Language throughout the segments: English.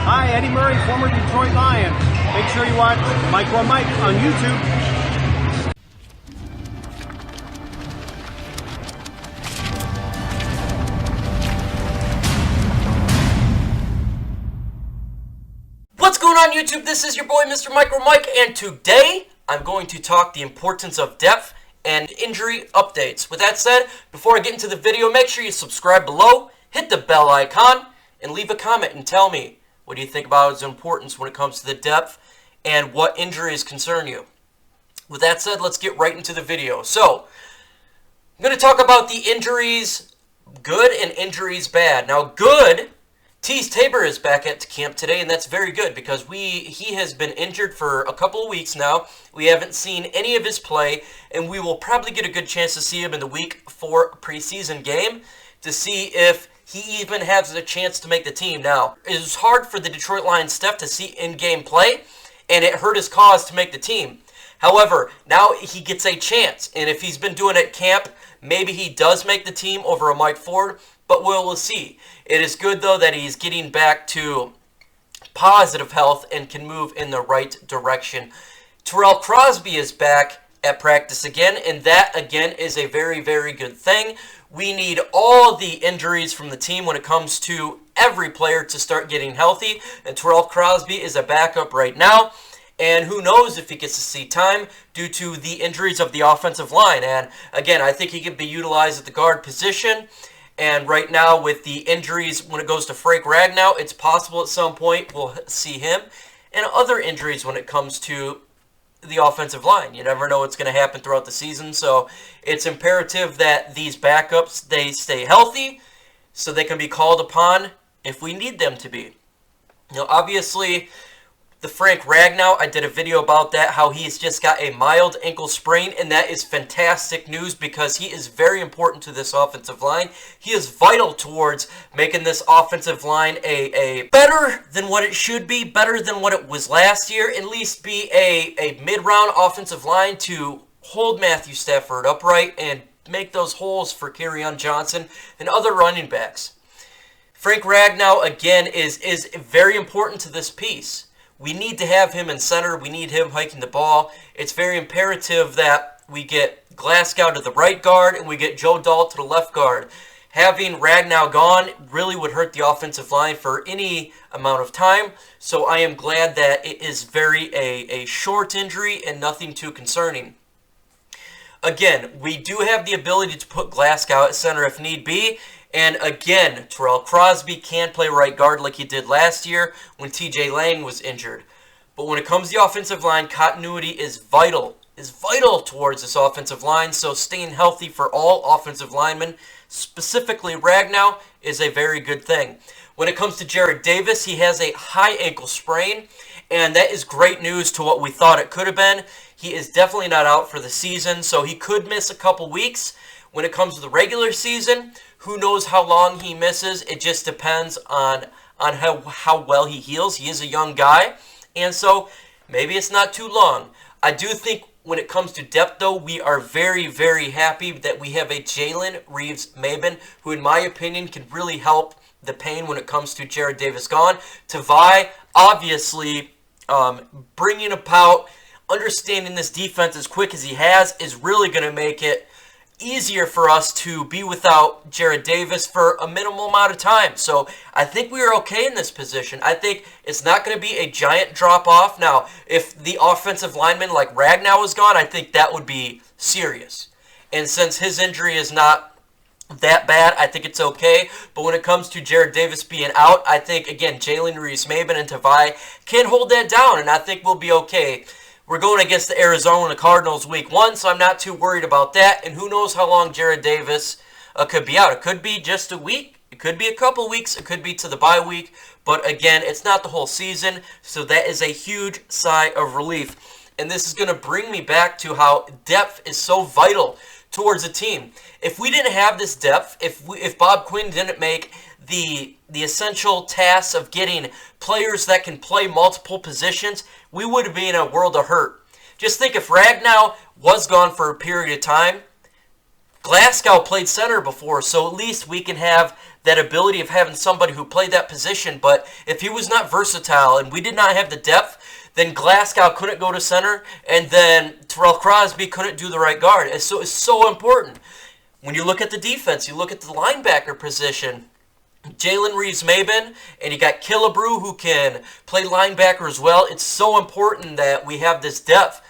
Hi, Eddie Murray, former Detroit Lion. Make sure you watch Mike or Mike on YouTube. What's going on, YouTube? This is your boy, Mr. Mike or Mike, and today I'm going to talk the importance of depth and injury updates. With that said, before I get into the video, make sure you subscribe below, hit the bell icon, and leave a comment and tell me what do you think about its importance when it comes to the depth and what injuries concern you. With that said, let's get right into the video. So, I'm going to talk about the injuries good and injuries bad. Now, good, Tease Tabor is back at camp today, and that's very good because he has been injured for a couple of weeks now. We haven't seen any of his play, and we will probably get a good chance to see him in the Week 4 preseason game to see if he even has a chance to make the team. Now, it was hard for the Detroit Lions staff to see in-game play, and it hurt his cause to make the team. However, now he gets a chance, and if he's been doing it at camp, maybe he does make the team over a Mike Ford, but we'll see. It is good, though, that he's getting back to positive health and can move in the right direction. Terrell Crosby is back at practice again, and that, again, is a very, very good thing. We need all the injuries from the team when it comes to every player to start getting healthy, and Terrell Crosby is a backup right now. And who knows if he gets to see time due to the injuries of the offensive line. And again, I think he can be utilized at the guard position. And right now with the injuries when it goes to Frank Ragnow, it's possible at some point we'll see him. And other injuries when it comes to the offensive line. You never know what's going to happen throughout the season. So it's imperative that these backups, they stay healthy so they can be called upon if we need them to be. You know, obviously, the Frank Ragnow, I did a video about that, how he's just got a mild ankle sprain, and that is fantastic news because he is very important to this offensive line. He is vital towards making this offensive line a better than what it should be, better than what it was last year, at least be a mid-round offensive line to hold Matthew Stafford upright and make those holes for Kerryon Johnson and other running backs. Frank Ragnow, again, is very important to this piece. We need to have him in center. We need him hiking the ball. It's very imperative that we get Glasgow to the right guard and we get Joe Dahl to the left guard. Having Ragnow gone really would hurt the offensive line for any amount of time. So I am glad that it is a short injury and nothing too concerning. Again, we do have the ability to put Glasgow at center if need be. And again, Terrell Crosby can play right guard like he did last year when TJ Lang was injured. But when it comes to the offensive line, continuity is vital towards this offensive line. So staying healthy for all offensive linemen, specifically Ragnow, is a very good thing. When it comes to Jared Davis, he has a high ankle sprain, and that is great news to what we thought it could have been. He is definitely not out for the season, so he could miss a couple weeks. When it comes to the regular season, who knows how long he misses? It just depends on how well he heals. He is a young guy, and so maybe it's not too long. I do think when it comes to depth, though, we are very, very happy that we have a Jalen Reeves-Maybin, who in my opinion can really help the pain when it comes to Jared Davis gone. Tavai, obviously, bringing about, understanding this defense as quick as he has is really going to make it easier for us to be without Jared Davis for a minimal amount of time. So I think we are okay in this position. I think it's not going to be a giant drop-off. Now, if the offensive lineman like Ragnow is gone, I think that would be serious. And since his injury is not that bad, I think it's okay. But when it comes to Jared Davis being out, I think, again, Jalen Reeves-Maybin and Tavai can hold that down, and I think we'll be okay. We're going against the Arizona Cardinals week 1, so I'm not too worried about that. And who knows how long Jared Davis could be out. It could be just a week. It could be a couple weeks. It could be to the bye week. But again, it's not the whole season, so that is a huge sigh of relief. And this is going to bring me back to how depth is so vital towards a team. If we didn't have this depth, if Bob Quinn didn't make the essential tasks of getting players that can play multiple positions, we would be in a world of hurt. Just think if Ragnow was gone for a period of time, Glasgow played center before, so at least we can have that ability of having somebody who played that position. But if he was not versatile and we did not have the depth, then Glasgow couldn't go to center, and then Terrell Crosby couldn't do the right guard. And so it's so important. When you look at the defense, you look at the linebacker position, Jalen Reeves-Maben, and you got Killebrew who can play linebacker as well. It's so important that we have this depth.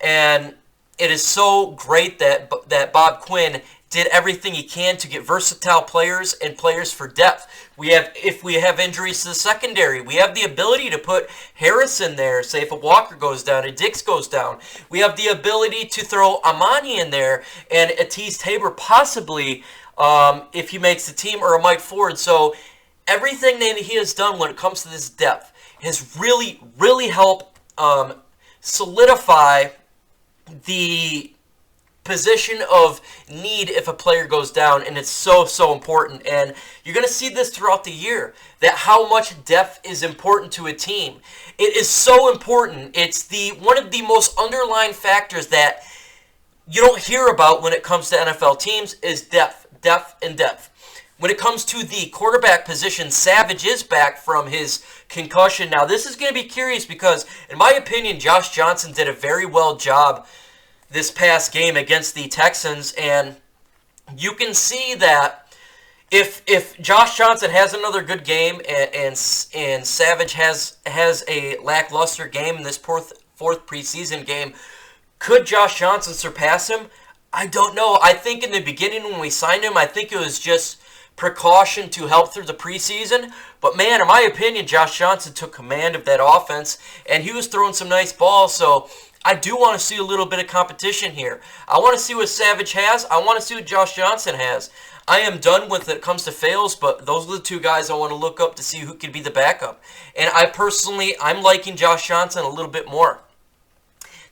And it is so great that Bob Quinn did everything he can to get versatile players and players for depth. If we have injuries to the secondary, we have the ability to put Harris in there, say if a Walker goes down, a Dix goes down. We have the ability to throw Amani in there and Ateez Tabor possibly if he makes the team, or a Mike Ford. So everything that he has done when it comes to this depth has really, really helped solidify the position of need if a player goes down, and it's so, so important. And you're going to see this throughout the year, that how much depth is important to a team. It is so important. It's one of the most underlying factors that you don't hear about when it comes to NFL teams is depth, and depth. When it comes to the quarterback position, Savage is back from his concussion. Now, this is going to be curious because, in my opinion, Josh Johnson did a very well job this past game against the Texans, and you can see that if Josh Johnson has another good game and Savage has a lackluster game in this fourth preseason game, could Josh Johnson surpass him? I don't know. I think in the beginning when we signed him, I think it was just precaution to help through the preseason. But man, in my opinion, Josh Johnson took command of that offense, and he was throwing some nice balls. So I do want to see a little bit of competition here. I want to see what Savage has. I want to see what Josh Johnson has. I am done when it comes to fails, but those are the two guys I want to look up to see who could be the backup. And I'm liking Josh Johnson a little bit more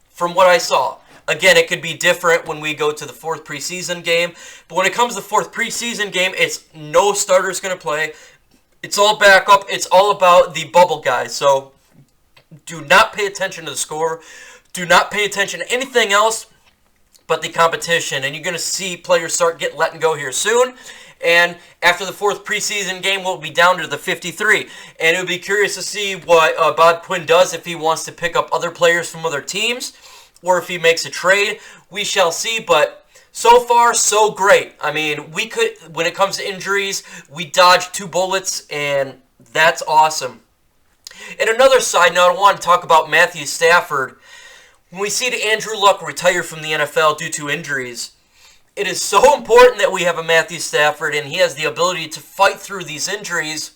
from what I saw. Again, it could be different when we go to the fourth preseason game. But when it comes to the fourth preseason game, it's no starters going to play. It's all backup. It's all about the bubble guys. So do not pay attention to the score. Do not pay attention to anything else but the competition. And you're going to see players start getting let go here soon. And after the fourth preseason game, we'll be down to the 53. And it would be curious to see what Bob Quinn does, if he wants to pick up other players from other teams, or if he makes a trade. We shall see, but so far, so great. I mean, when it comes to injuries, we dodged 2 bullets, and that's awesome. And another side note, I want to talk about Matthew Stafford. When we see Andrew Luck retire from the NFL due to injuries, it is so important that we have a Matthew Stafford, and he has the ability to fight through these injuries,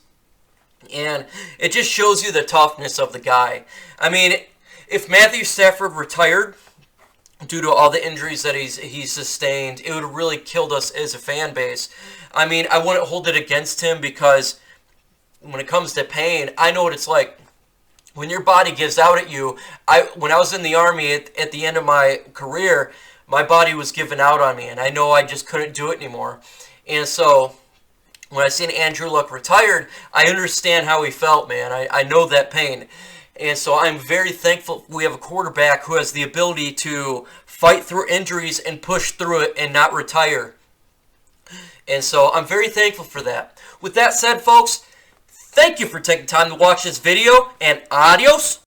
and it just shows you the toughness of the guy. I mean, if Matthew Stafford retired due to all the injuries that he's sustained, it would have really killed us as a fan base. I mean, I wouldn't hold it against him, because when it comes to pain, I know what it's like. When your body gives out at you, when I was in the Army at the end of my career, my body was giving out on me, and I know I just couldn't do it anymore. And so when I seen Andrew Luck retired, I understand how he felt, man. I know that pain. And so I'm very thankful we have a quarterback who has the ability to fight through injuries and push through it and not retire. And so I'm very thankful for that. With that said, folks, thank you for taking time to watch this video, and adios.